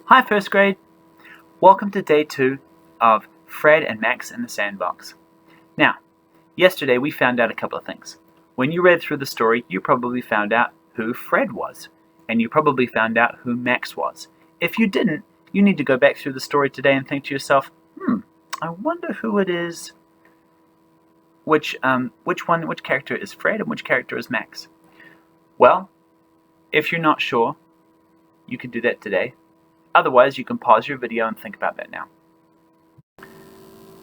Hi first grade! Welcome to day 2 of Fred and Max in the Sandbox. Now, yesterday we found out a couple of things. When you read through the story, you probably found out who Fred was, and you probably found out who Max was. If you didn't, you need to go back through the story today and think to yourself, I wonder who it is. Which character is Fred and which character is Max? Well, if you're not sure, you can do that today. Otherwise, you can pause your video and think about that now.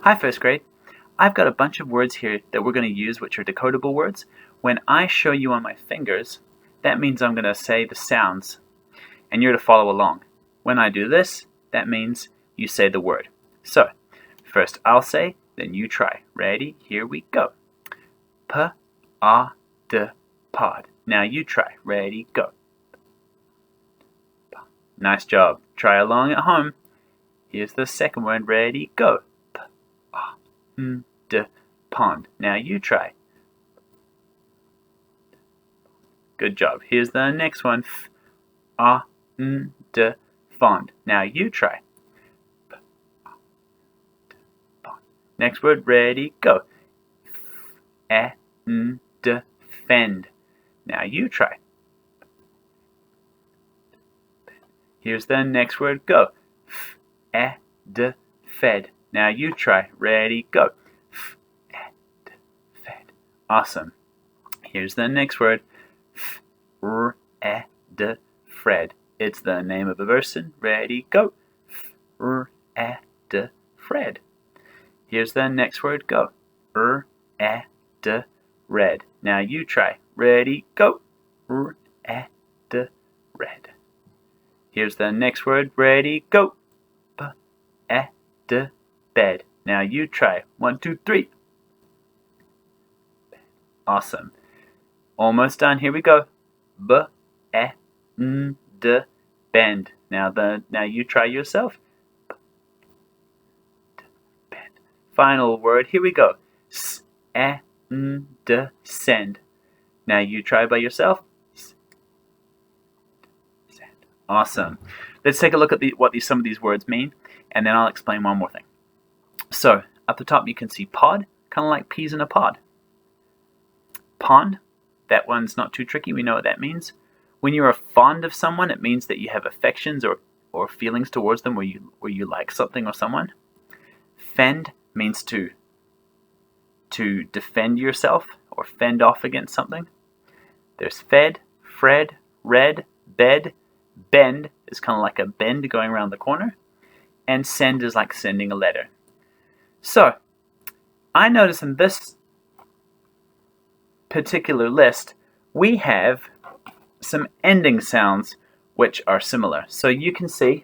Hi first grade. I've got a bunch of words here that we're going to use which are decodable words. When I show you on my fingers, that means I'm going to say the sounds and you're to follow along. When I do this, that means you say the word. So, first I'll say, then you try. Ready? Here we go. Pod. Now you try. Ready? Go. Nice job. Try along at home. Here's the second word. Ready? Go. Pond. Now you try. Good job. Here's the next one. Fond. Now you try. Next word. Ready? Go. Fend. Now you try. Here's the next word. Go. Fed. Now you try. Ready? Go. Fed. Awesome. Here's the next word. Fred. It's the name of a person. Ready? Go. Fred. Here's the next word. Go. Red. Now you try. Ready? Go. Red. Here's the next word. Ready? Go. Bed. Now you try. 1, 2, 3. Awesome. Almost done. Here we go. Bend. Now you try yourself. Bend. Final word. Here we go. Send. Now you try by yourself. Awesome. Let's take a look at what some of these words mean, and then I'll explain one more thing. So, up the top you can see pod, kind of like peas in a pod. Pond, that one's not too tricky, we know what that means. When you are fond of someone, it means that you have affections or feelings towards them where you like something or someone. Fend means to defend yourself or fend off against something. There's fed, Fred, red, bed. Bend is kind of like a bend going around the corner. And send is like sending a letter. So, I notice in this particular list, we have some ending sounds which are similar. So you can see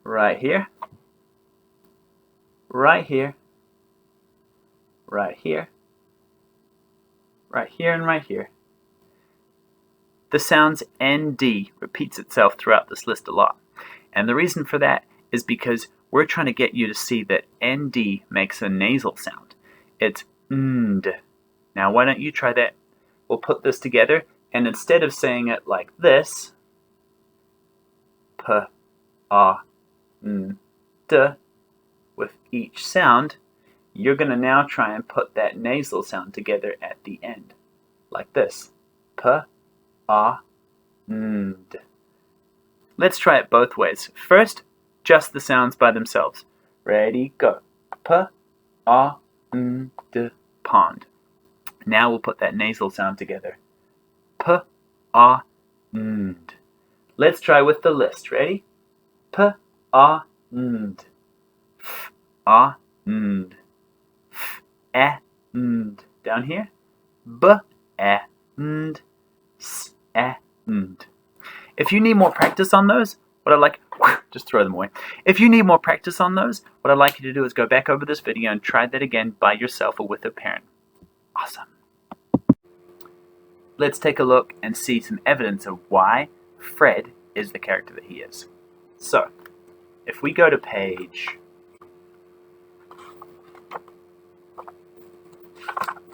right here, right here, right here, right here, and right here. The sounds ND repeats itself throughout this list a lot. And the reason for that is because we're trying to get you to see that ND makes a nasal sound. It's ND. Now why don't you try that? We'll put this together, and instead of saying it like this, D, with each sound, you're going to now try and put that nasal sound together at the end, like this. N-D. Let's try it both ways. First, just the sounds by themselves. Ready, go. P-A-N-D, pond. Now we'll put that nasal sound together. P-A-N-D. Let's try with the list. Ready? P-A-N-D. F-A-N-D. F-A-N-D. Down here. B-A-N-D. S-A-N-D. If you need more practice on those, just throw them away. If you need more practice on those, what I'd like you to do is go back over this video and try that again by yourself or with a parent. Awesome. Let's take a look and see some evidence of why Fred is the character that he is. So, if we go to page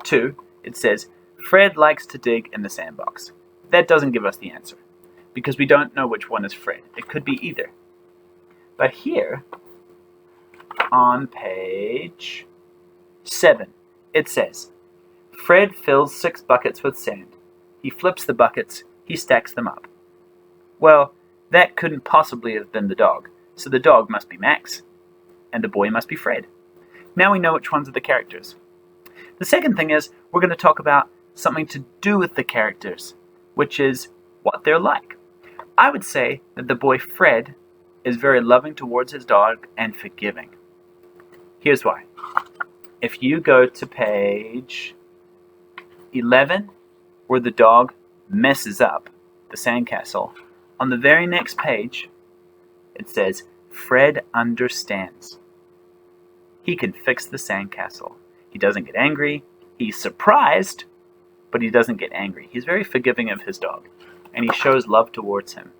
2, it says, Fred likes to dig in the sandbox. That doesn't give us the answer, because we don't know which one is Fred. It could be either. But here, on page 7, it says, Fred fills 6 buckets with sand. He flips the buckets, he stacks them up. Well, that couldn't possibly have been the dog, so the dog must be Max, and the boy must be Fred. Now we know which ones are the characters. The second thing is, we're going to talk about something to do with the characters, which is what they're like. I would say that the boy Fred is very loving towards his dog and forgiving. Here's why. If you go to page 11, where the dog messes up the sandcastle, on the very next page, it says, Fred understands. He can fix the sandcastle. He doesn't get angry. He's surprised, but he doesn't get angry. He's very forgiving of his dog, and he shows love towards him.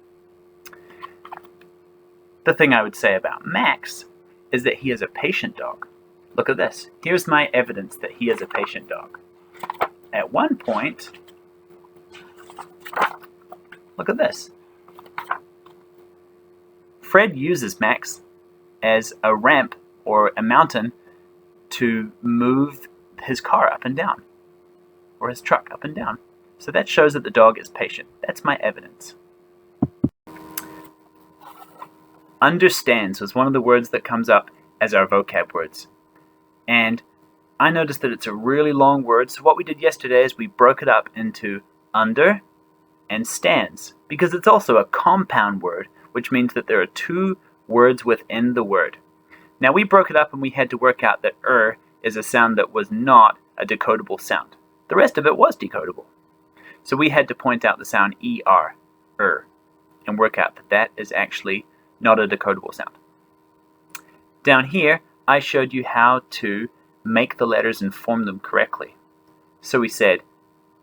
The thing I would say about Max is that he is a patient dog. Look at this. Here's my evidence that he is a patient dog. At one point, look at this. Fred uses Max as a ramp or a mountain to move his car up and down, or his truck up and down. So that shows that the dog is patient. That's my evidence. Understands was one of the words that comes up as our vocab words. And I noticed that it's a really long word, so what we did yesterday is we broke it up into under and stands, because it's also a compound word, which means that there are 2 words within the word. Now we broke it up and we had to work out that is a sound that was not a decodable sound. The rest of it was decodable. So we had to point out the sound ER, and work out that that is actually not a decodable sound. Down here, I showed you how to make the letters and form them correctly. So we said,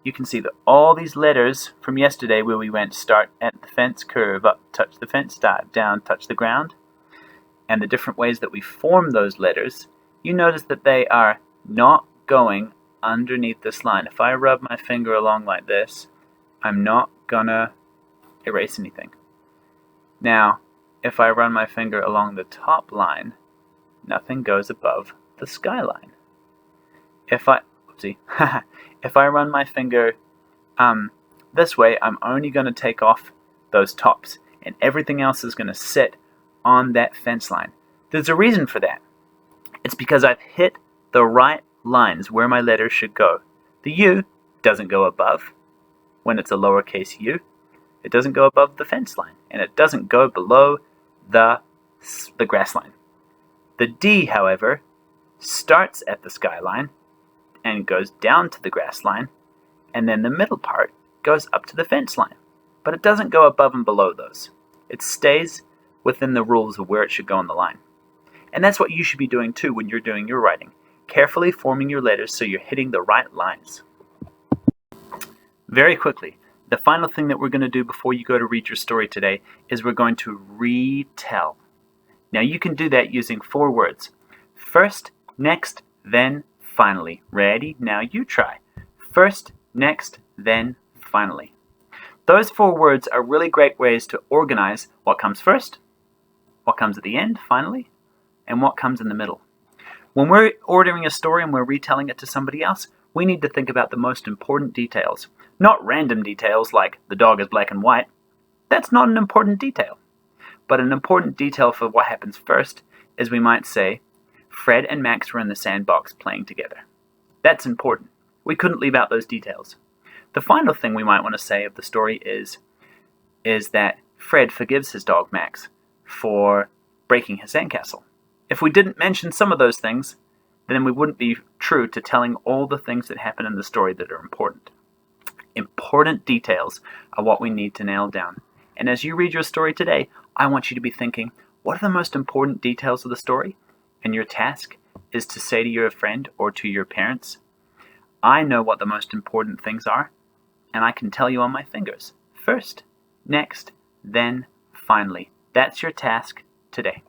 you can see that all these letters from yesterday where we went start at the fence, curve up, touch the fence, dive down, touch the ground, and the different ways that we form those letters, you notice that they are not going underneath this line. If I rub my finger along like this, I'm not gonna erase anything. Now, if I run my finger along the top line, nothing goes above the skyline. If I run my finger this way, I'm only going to take off those tops, and everything else is going to sit on that fence line. There's a reason for that. It's because I've hit the right lines where my letters should go. The U doesn't go above when it's a lowercase u. It doesn't go above the fence line, and it doesn't go below the grass line. The D, however, starts at the skyline and goes down to the grass line, and then the middle part goes up to the fence line. But it doesn't go above and below those. It stays within the rules of where it should go on the line. And that's what you should be doing too when you're doing your writing. Carefully forming your letters so you're hitting the right lines. Very quickly, the final thing that we're going to do before you go to read your story today is we're going to retell. Now you can do that using 4 words. First, next, then, finally. Ready? Now you try. First, next, then, finally. Those 4 words are really great ways to organize what comes first, what comes at the end, finally, and what comes in the middle. When we're ordering a story and we're retelling it to somebody else, we need to think about the most important details. Not random details like the dog is black and white. That's not an important detail. But an important detail for what happens first is we might say, Fred and Max were in the sandbox playing together. That's important. We couldn't leave out those details. The final thing we might want to say of the story is that Fred forgives his dog Max for breaking his sandcastle. If we didn't mention some of those things, then we wouldn't be true to telling all the things that happen in the story that are important. Important details are what we need to nail down. And as you read your story today, I want you to be thinking, what are the most important details of the story? And your task is to say to your friend or to your parents, I know what the most important things are, and I can tell you on my fingers. First, next, then, finally. That's your task today.